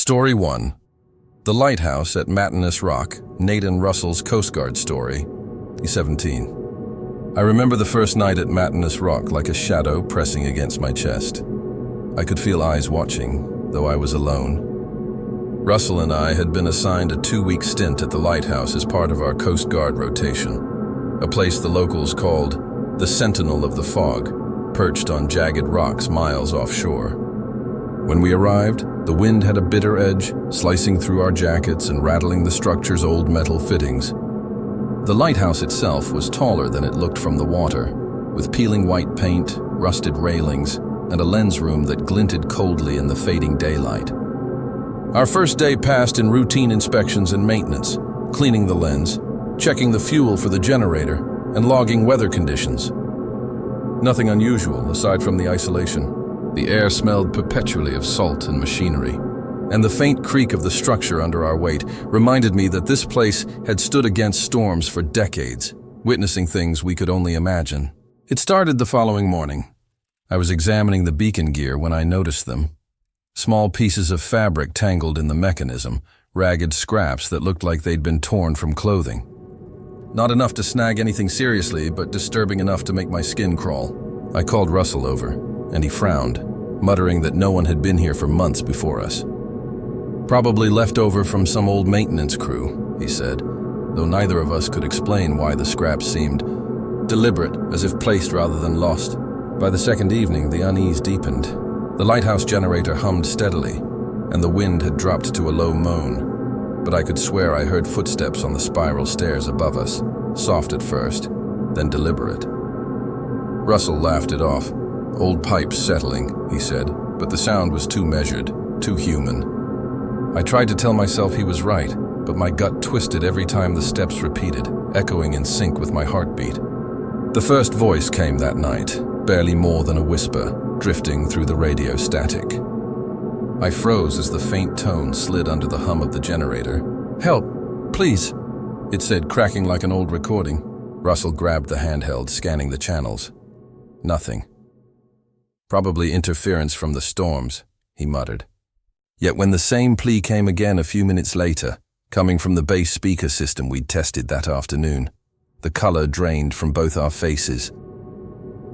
Story 1. The Lighthouse at Matinus Rock, Nathan Russell's Coast Guard story. He's 17. I remember the first night at Matinus Rock like a shadow pressing against my chest. I could feel eyes watching, though I was alone. Russell and I had been assigned a 2-week stint at the Lighthouse as part of our Coast Guard rotation, a place the locals called the Sentinel of the Fog, perched on jagged rocks miles offshore. When we arrived, the wind had a bitter edge, slicing through our jackets and rattling the structure's old metal fittings. The lighthouse itself was taller than it looked from the water, with peeling white paint, rusted railings, and a lens room that glinted coldly in the fading daylight. Our first day passed in routine inspections and maintenance, cleaning the lens, checking the fuel for the generator, and logging weather conditions. Nothing unusual aside from the isolation. The air smelled perpetually of salt and machinery, and the faint creak of the structure under our weight reminded me that this place had stood against storms for decades, witnessing things we could only imagine. It started the following morning. I was examining the beacon gear when I noticed them. Small pieces of fabric tangled in the mechanism, ragged scraps that looked like they'd been torn from clothing. Not enough to snag anything seriously, but disturbing enough to make my skin crawl. I called Russell over, and he frowned, muttering that no one had been here for months before us. Probably left over from some old maintenance crew, he said, though neither of us could explain why the scraps seemed deliberate, as if placed rather than lost. By the second evening, the unease deepened. The lighthouse generator hummed steadily, and the wind had dropped to a low moan, but I could swear I heard footsteps on the spiral stairs above us, soft at first, then deliberate. Russell laughed it off. Old pipes settling, he said, but the sound was too measured, too human. I tried to tell myself he was right, but my gut twisted every time the steps repeated, echoing in sync with my heartbeat. The first voice came that night, barely more than a whisper, drifting through the radio static. I froze as the faint tone slid under the hum of the generator. "Help, please," it said, cracking like an old recording. Russell grabbed the handheld, scanning the channels. Nothing. "Probably interference from the storms," he muttered. Yet when the same plea came again a few minutes later, coming from the base speaker system we'd tested that afternoon, the color drained from both our faces.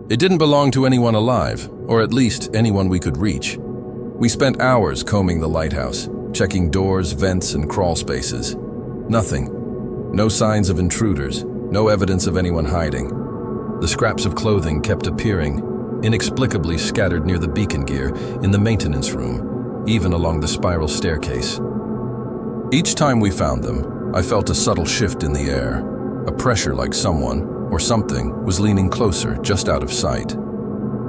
It didn't belong to anyone alive, or at least anyone we could reach. We spent hours combing the lighthouse, checking doors, vents, and crawl spaces. Nothing. No signs of intruders, no evidence of anyone hiding. The scraps of clothing kept appearing, inexplicably scattered near the beacon gear, in the maintenance room, even along the spiral staircase. Each time we found them, I felt a subtle shift in the air, a pressure like someone, or something, was leaning closer, just out of sight.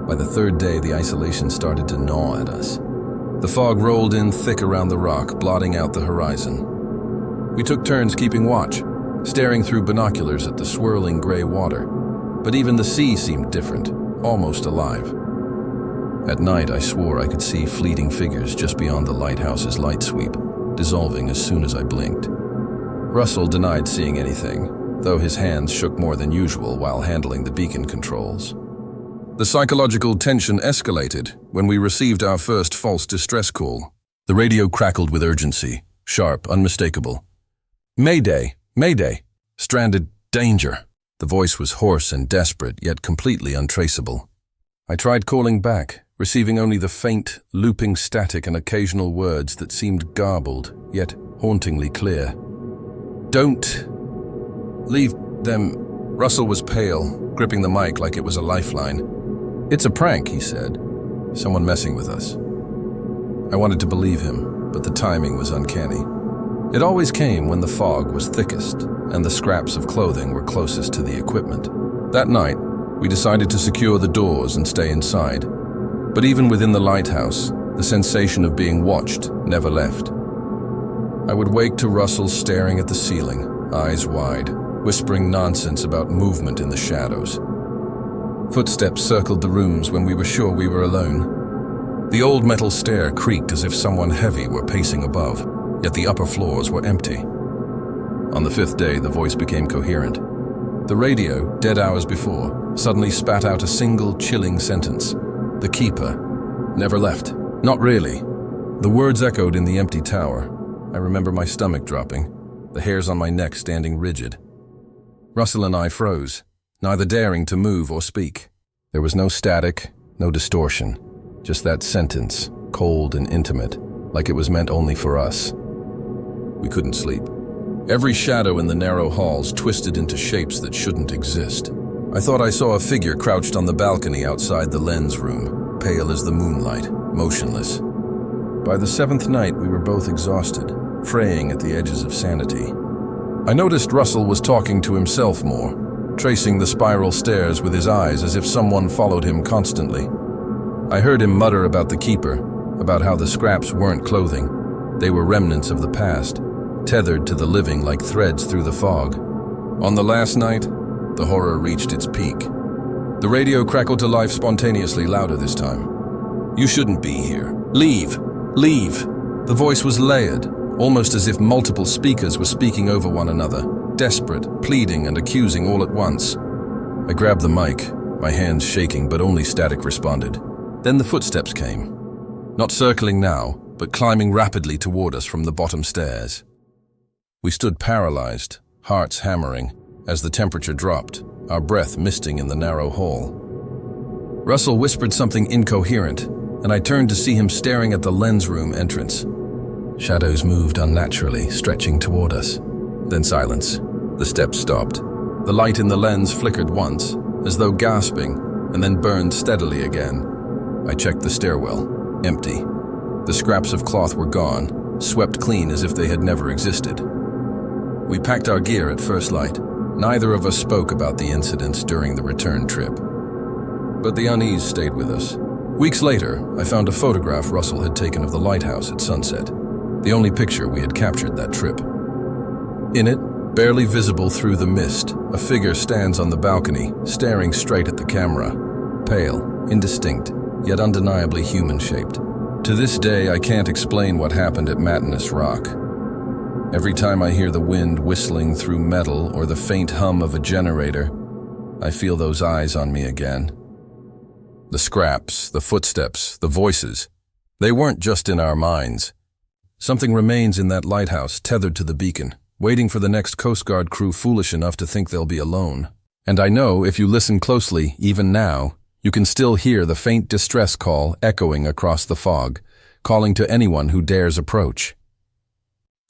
By the third day, the isolation started to gnaw at us. The fog rolled in thick around the rock, blotting out the horizon. We took turns keeping watch, staring through binoculars at the swirling gray water, but even the sea seemed different. Almost alive. At night, I swore I could see fleeting figures just beyond the lighthouse's light sweep, dissolving as soon as I blinked. Russell denied seeing anything, though his hands shook more than usual while handling the beacon controls. The psychological tension escalated when we received our first false distress call. The radio crackled with urgency, sharp, unmistakable. "Mayday! Mayday! Stranded! Danger!" The voice was hoarse and desperate, yet completely untraceable. I tried calling back, receiving only the faint, looping static and occasional words that seemed garbled, yet hauntingly clear. "Don't leave them." Russell was pale, gripping the mic like it was a lifeline. "It's a prank," he said. "Someone messing with us." I wanted to believe him, but the timing was uncanny. It always came when the fog was thickest and the scraps of clothing were closest to the equipment. That night, we decided to secure the doors and stay inside. But even within the lighthouse, the sensation of being watched never left. I would wake to Russell staring at the ceiling, eyes wide, whispering nonsense about movement in the shadows. Footsteps circled the rooms when we were sure we were alone. The old metal stair creaked as if someone heavy were pacing above, yet the upper floors were empty. On the 5th day, the voice became coherent. The radio, dead hours before, suddenly spat out a single chilling sentence. "The keeper never left." Not really. The words echoed in the empty tower. I remember my stomach dropping, the hairs on my neck standing rigid. Russell and I froze, neither daring to move or speak. There was no static, no distortion, just that sentence, cold and intimate, like it was meant only for us. We couldn't sleep. Every shadow in the narrow halls twisted into shapes that shouldn't exist. I thought I saw a figure crouched on the balcony outside the lens room, pale as the moonlight, motionless. By the seventh night, we were both exhausted, fraying at the edges of sanity. I noticed Russell was talking to himself more, tracing the spiral stairs with his eyes as if someone followed him constantly. I heard him mutter about the keeper, about how the scraps weren't clothing. They were remnants of the past, tethered to the living like threads through the fog. On the last night, the horror reached its peak. The radio crackled to life spontaneously, louder this time. "You shouldn't be here. Leave! Leave!" The voice was layered, almost as if multiple speakers were speaking over one another, desperate, pleading and accusing all at once. I grabbed the mic, my hands shaking, but only static responded. Then the footsteps came. Not circling now, but climbing rapidly toward us from the bottom stairs. We stood paralyzed, hearts hammering, as the temperature dropped, our breath misting in the narrow hall. Russell whispered something incoherent, and I turned to see him staring at the lens room entrance. Shadows moved unnaturally, stretching toward us. Then silence. The steps stopped. The light in the lens flickered once, as though gasping, and then burned steadily again. I checked the stairwell. Empty. The scraps of cloth were gone, swept clean as if they had never existed. We packed our gear at first light. Neither of us spoke about the incidents during the return trip. But the unease stayed with us. Weeks later, I found a photograph Russell had taken of the lighthouse at sunset, the only picture we had captured that trip. In it, barely visible through the mist, a figure stands on the balcony, staring straight at the camera, pale, indistinct, yet undeniably human-shaped. To this day, I can't explain what happened at Matinus Rock. Every time I hear the wind whistling through metal or the faint hum of a generator, I feel those eyes on me again. The scraps, the footsteps, the voices, they weren't just in our minds. Something remains in that lighthouse, tethered to the beacon, waiting for the next Coast Guard crew foolish enough to think they'll be alone. And I know if you listen closely, even now, you can still hear the faint distress call echoing across the fog, calling to anyone who dares approach.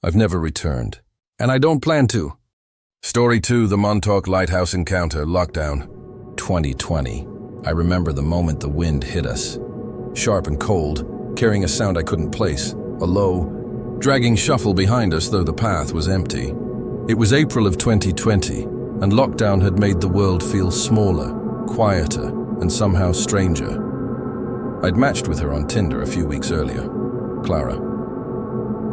I've never returned, and I don't plan to. Story 2, the Montauk Lighthouse Encounter, Lockdown, 2020. I remember the moment the wind hit us. Sharp and cold, carrying a sound I couldn't place, a low, dragging shuffle behind us though the path was empty. It was April of 2020, and lockdown had made the world feel smaller, quieter, and somehow stranger. I'd matched with her on Tinder a few weeks earlier, Clara.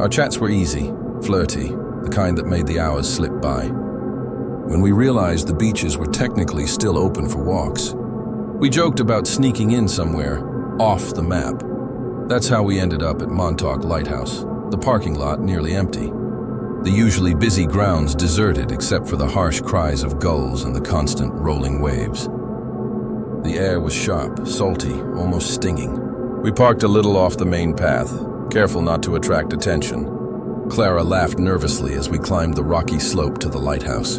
Our chats were easy, flirty, the kind that made the hours slip by. When we realized the beaches were technically still open for walks, we joked about sneaking in somewhere off the map. That's how we ended up at Montauk Lighthouse, the parking lot nearly empty. The usually busy grounds deserted except for the harsh cries of gulls and the constant rolling waves. The air was sharp, salty, almost stinging. We parked a little off the main path, careful not to attract attention. Clara laughed nervously as we climbed the rocky slope to the lighthouse.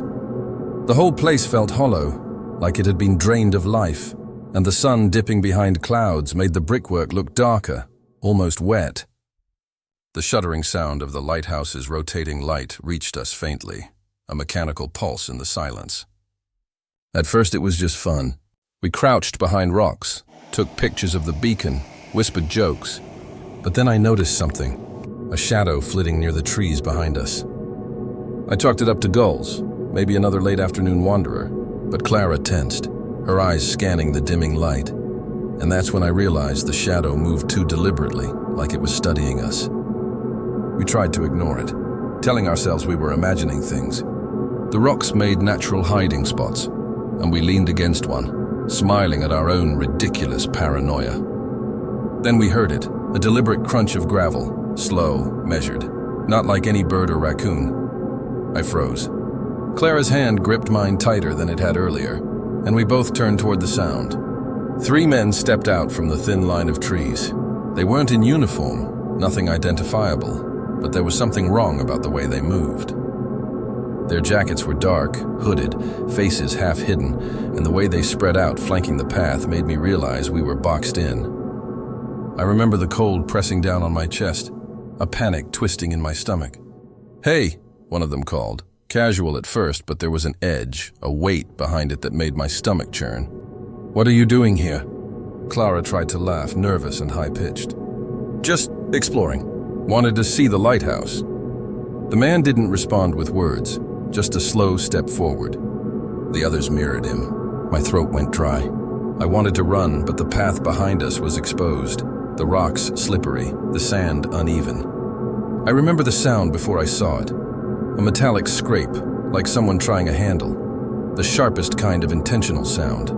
The whole place felt hollow, like it had been drained of life, and the sun dipping behind clouds made the brickwork look darker, almost wet. The shuddering sound of the lighthouse's rotating light reached us faintly, a mechanical pulse in the silence. At first it was just fun. We crouched behind rocks, took pictures of the beacon, whispered jokes. But then I noticed something, a shadow flitting near the trees behind us. I chalked it up to gulls, maybe another late afternoon wanderer, but Clara tensed, her eyes scanning the dimming light. And that's when I realized the shadow moved too deliberately, like it was studying us. We tried to ignore it, telling ourselves we were imagining things. The rocks made natural hiding spots, and we leaned against one, smiling at our own ridiculous paranoia. Then we heard it, a deliberate crunch of gravel, slow, measured, not like any bird or raccoon. I froze. Clara's hand gripped mine tighter than it had earlier, and we both turned toward the sound. 3 men stepped out from the thin line of trees. They weren't in uniform, Nothing identifiable, but there was something wrong about the way they moved. Their jackets were dark, hooded, faces half hidden, and the way they spread out flanking the path made me realize we were boxed in. I remember the cold pressing down on my chest, a panic twisting in my stomach. "Hey," one of them called, casual at first, but there was an edge, a weight behind it that made my stomach churn. "What are you doing here?" Clara tried to laugh, nervous and high-pitched. "Just exploring. Wanted to see the lighthouse." The man didn't respond with words, just a slow step forward. The others mirrored him. My throat went dry. I wanted to run, but the path behind us was exposed, the rocks slippery, the sand uneven. I remember the sound before I saw it. A metallic scrape, like someone trying a handle. The sharpest kind of intentional sound.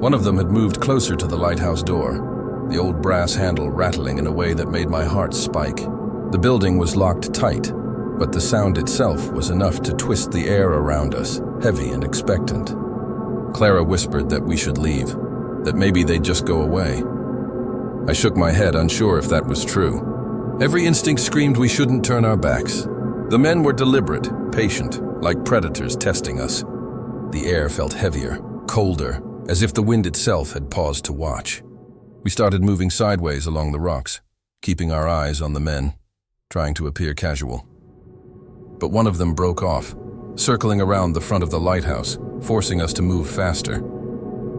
One of them had moved closer to the lighthouse door, the old brass handle rattling in a way that made my heart spike. The building was locked tight, but the sound itself was enough to twist the air around us, heavy and expectant. Clara whispered that we should leave, that maybe they'd just go away. I shook my head, unsure if that was true. Every instinct screamed we shouldn't turn our backs. The men were deliberate, patient, like predators testing us. The air felt heavier, colder, as if the wind itself had paused to watch. We started moving sideways along the rocks, keeping our eyes on the men, trying to appear casual. But one of them broke off, circling around the front of the lighthouse, forcing us to move faster.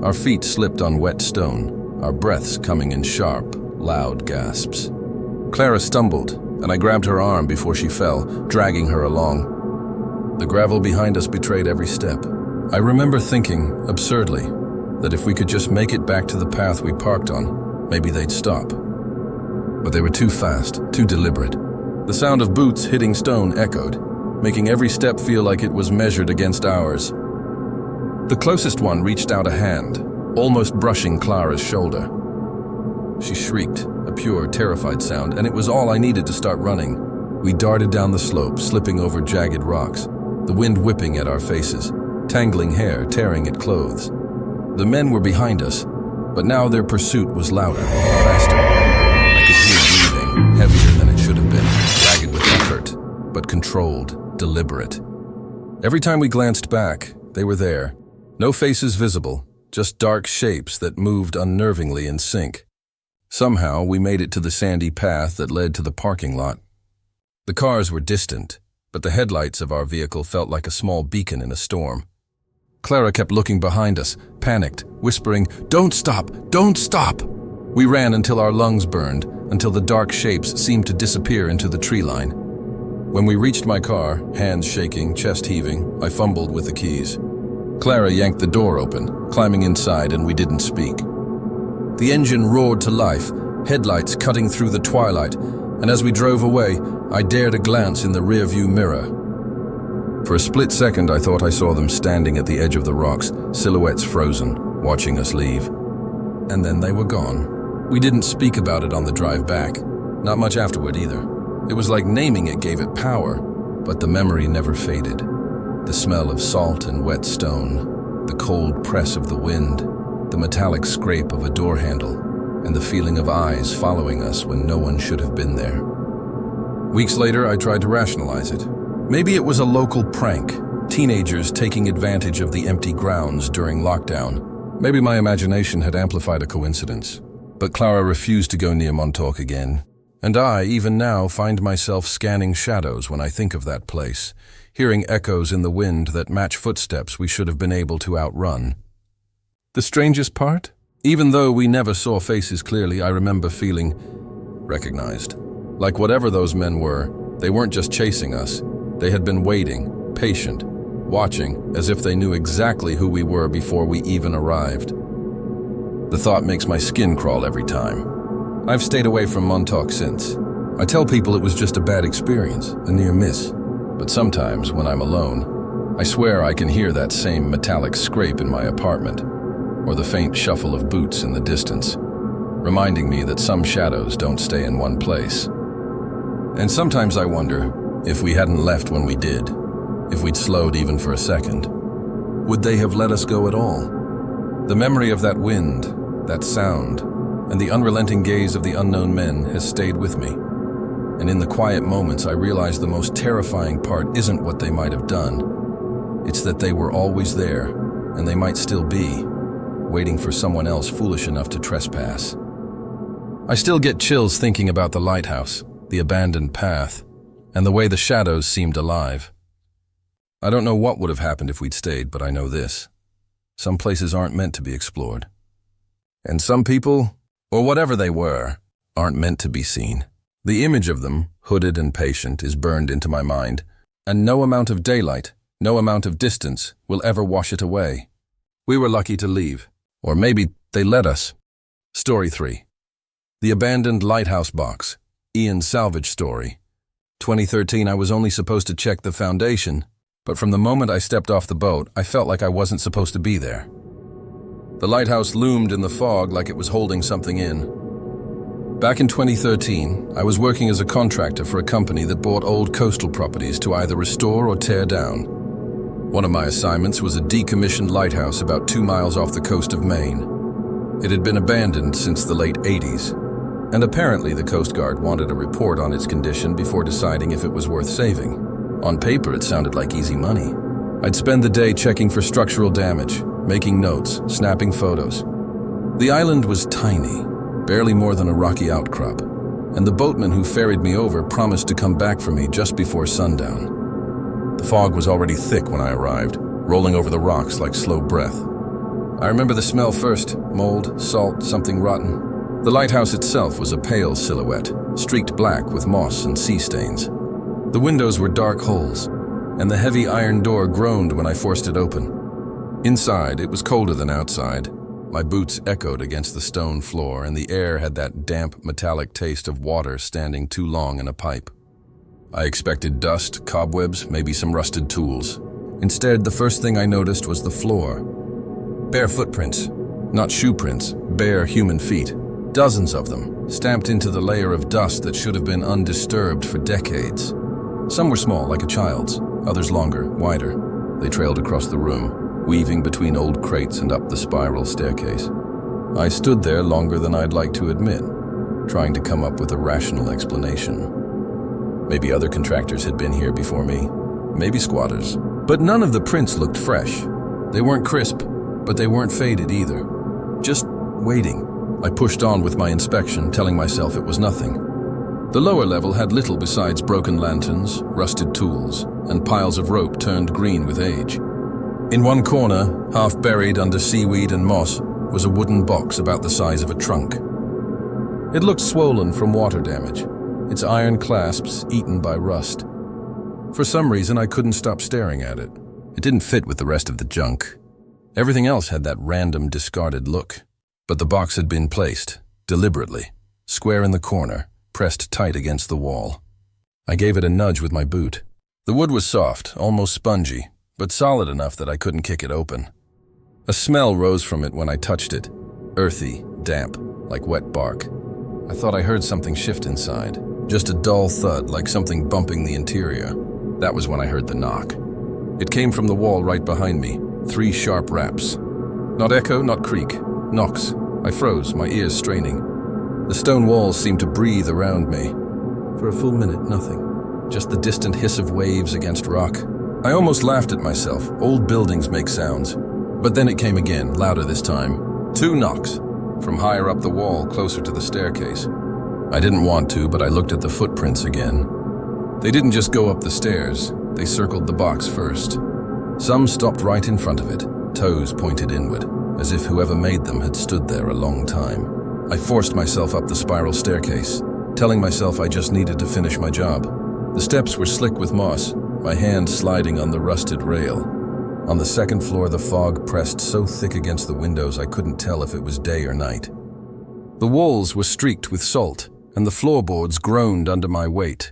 Our feet slipped on wet stone, our breaths coming in sharp, loud gasps. Clara stumbled, and I grabbed her arm before she fell, dragging her along. The gravel behind us betrayed every step. I remember thinking, absurdly, that if we could just make it back to the path we parked on, maybe they'd stop. But they were too fast, too deliberate. The sound of boots hitting stone echoed, making every step feel like it was measured against ours. The closest one reached out a hand, almost brushing Clara's shoulder. She shrieked, a pure, terrified sound, and it was all I needed to start running. We darted down the slope, slipping over jagged rocks, the wind whipping at our faces, tangling hair, tearing at clothes. The men were behind us, but now their pursuit was louder, faster. I could hear breathing, heavier than it should have been, ragged with effort, but controlled, deliberate. Every time we glanced back, they were there. No faces visible, just dark shapes that moved unnervingly in sync. Somehow, we made it to the sandy path that led to the parking lot. The cars were distant, but the headlights of our vehicle felt like a small beacon in a storm. Clara kept looking behind us, panicked, whispering, "Don't stop! Don't stop!" We ran until our lungs burned, until the dark shapes seemed to disappear into the tree line. When we reached my car, hands shaking, chest heaving, I fumbled with the keys. Clara yanked the door open, climbing inside, and we didn't speak. The engine roared to life, headlights cutting through the twilight, and as we drove away, I dared a glance in the rearview mirror. For a split second, I thought I saw them standing at the edge of the rocks, silhouettes frozen, watching us leave. And then they were gone. We didn't speak about it on the drive back, not much afterward either. It was like naming it gave it power, but the memory never faded. The smell of salt and wet stone, the cold press of the wind, the metallic scrape of a door handle, and the feeling of eyes following us when no one should have been there. Weeks later, I tried to rationalize it. Maybe it was a local prank, teenagers taking advantage of the empty grounds during lockdown. Maybe my imagination had amplified a coincidence. But Clara refused to go near Montauk again. And I, even now, find myself scanning shadows when I think of that place, hearing echoes in the wind that match footsteps we should have been able to outrun. The strangest part? Even though we never saw faces clearly, I remember feeling recognized. Like whatever those men were, they weren't just chasing us. They had been waiting, patient, watching, as if they knew exactly who we were before we even arrived. The thought makes my skin crawl every time. I've stayed away from Montauk since. I tell people it was just a bad experience, a near miss. But sometimes, when I'm alone, I swear I can hear that same metallic scrape in my apartment, or the faint shuffle of boots in the distance, reminding me that some shadows don't stay in one place. And sometimes I wonder, if we hadn't left when we did, if we'd slowed even for a second, would they have let us go at all? The memory of that wind, that sound, and the unrelenting gaze of the unknown men has stayed with me. And in the quiet moments, I realize the most terrifying part isn't what they might have done. It's that they were always there, and they might still be, waiting for someone else foolish enough to trespass. I still get chills thinking about the lighthouse, the abandoned path, and the way the shadows seemed alive. I don't know what would have happened if we'd stayed, but I know this. Some places aren't meant to be explored. And some people, or whatever they were, aren't meant to be seen. The image of them, hooded and patient, is burned into my mind, and no amount of daylight, no amount of distance will ever wash it away. We were lucky to leave, or maybe they let us. Story 3. The Abandoned Lighthouse Box, Ian's salvage story. 2013, I was only supposed to check the foundation, but from the moment I stepped off the boat, I felt like I wasn't supposed to be there. The lighthouse loomed in the fog like it was holding something in. Back in 2013, I was working as a contractor for a company that bought old coastal properties to either restore or tear down. One of my assignments was a decommissioned lighthouse about 2 miles off the coast of Maine. It had been abandoned since the late 80s, and apparently the Coast Guard wanted a report on its condition before deciding if it was worth saving. On paper, it sounded like easy money. I'd spend the day checking for structural damage, making notes, snapping photos. The island was tiny, barely more than a rocky outcrop, and the boatman who ferried me over promised to come back for me just before sundown. The fog was already thick when I arrived, rolling over the rocks like slow breath. I remember the smell first: mold, salt, something rotten. The lighthouse itself was a pale silhouette, streaked black with moss and sea stains. The windows were dark holes, and the heavy iron door groaned when I forced it open. Inside, it was colder than outside. My boots echoed against the stone floor, and the air had that damp, metallic taste of water standing too long in a pipe. I expected dust, cobwebs, maybe some rusted tools. Instead, the first thing I noticed was the floor. Bare footprints, not shoe prints, bare human feet. Dozens of them, stamped into the layer of dust that should have been undisturbed for decades. Some were small, like a child's, others longer, wider. They trailed across the room, weaving between old crates and up the spiral staircase. I stood there longer than I'd like to admit, trying to come up with a rational explanation. Maybe other contractors had been here before me, maybe squatters. But none of the prints looked fresh. They weren't crisp, but they weren't faded either. Just waiting. I pushed on with my inspection, telling myself it was nothing. The lower level had little besides broken lanterns, rusted tools, and piles of rope turned green with age. In one corner, half buried under seaweed and moss, was a wooden box about the size of a trunk. It looked swollen from water damage, its iron clasps eaten by rust. For some reason, I couldn't stop staring at it. It didn't fit with the rest of the junk. Everything else had that random, discarded look. But the box had been placed, deliberately, square in the corner, pressed tight against the wall. I gave it a nudge with my boot. The wood was soft, almost spongy, but solid enough that I couldn't kick it open. A smell rose from it when I touched it, earthy, damp, like wet bark. I thought I heard something shift inside, just a dull thud like something bumping the interior. That was when I heard the knock. It came from the wall right behind me, 3 sharp raps. Not echo, not creak, knocks. I froze, my ears straining. The stone walls seemed to breathe around me. For a full minute, nothing. Just the distant hiss of waves against rock. I almost laughed at myself. Old buildings make sounds. But then it came again, louder this time. 2 knocks, from higher up the wall, closer to the staircase. I didn't want to, but I looked at the footprints again. They didn't just go up the stairs, they circled the box first. Some stopped right in front of it, toes pointed inward, as if whoever made them had stood there a long time. I forced myself up the spiral staircase, telling myself I just needed to finish my job. The steps were slick with moss, my hand sliding on the rusted rail. On the second floor, the fog pressed so thick against the windows I couldn't tell if it was day or night. The walls were streaked with salt, and the floorboards groaned under my weight.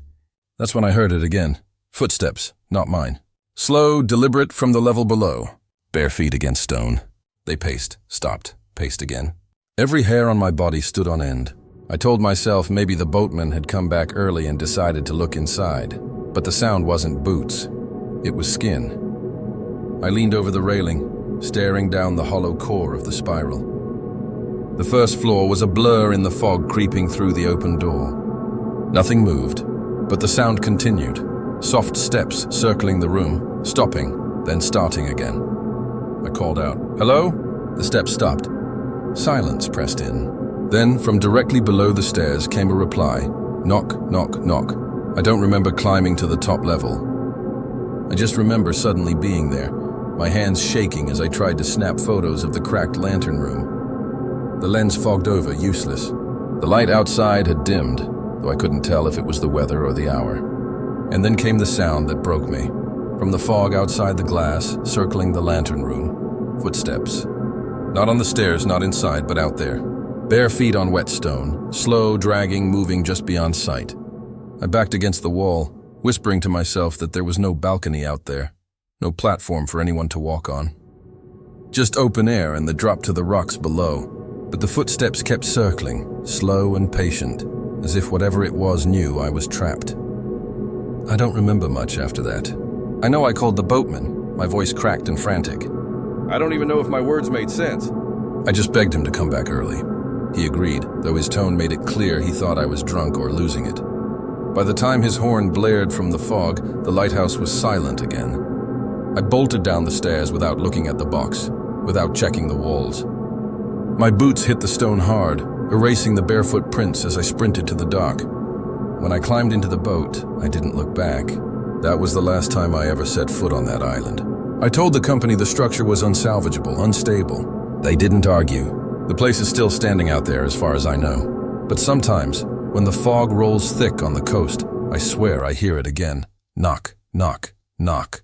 That's when I heard it again. Footsteps, not mine. Slow, deliberate from the level below. Bare feet against stone. They paced, stopped, paced again. Every hair on my body stood on end. I told myself maybe the boatman had come back early and decided to look inside. But the sound wasn't boots. It was skin. I leaned over the railing, staring down the hollow core of the spiral. The first floor was a blur in the fog creeping through the open door. Nothing moved, but the sound continued. Soft steps circling the room, stopping, then starting again. I called out, "Hello?" The steps stopped. Silence pressed in. Then, from directly below the stairs came a reply. Knock, knock, knock. I don't remember climbing to the top level. I just remember suddenly being there, my hands shaking as I tried to snap photos of the cracked lantern room. The lens fogged over, useless. The light outside had dimmed, though I couldn't tell if it was the weather or the hour. And then came the sound that broke me. From the fog outside the glass, circling the lantern room. Footsteps. Not on the stairs, not inside, but out there. Bare feet on wet stone, slow, dragging, moving just beyond sight. I backed against the wall, whispering to myself that there was no balcony out there, no platform for anyone to walk on. Just open air and the drop to the rocks below. But the footsteps kept circling, slow and patient, as if whatever it was knew I was trapped. I don't remember much after that. I know I called the boatman, my voice cracked and frantic. I don't even know if my words made sense. I just begged him to come back early. He agreed, though his tone made it clear he thought I was drunk or losing it. By the time his horn blared from the fog, the lighthouse was silent again. I bolted down the stairs without looking at the box, without checking the walls. My boots hit the stone hard, erasing the barefoot prints as I sprinted to the dock. When I climbed into the boat, I didn't look back. That was the last time I ever set foot on that island. I told the company the structure was unsalvageable, unstable. They didn't argue. The place is still standing out there as far as I know. But sometimes, when the fog rolls thick on the coast, I swear I hear it again. Knock, knock, knock.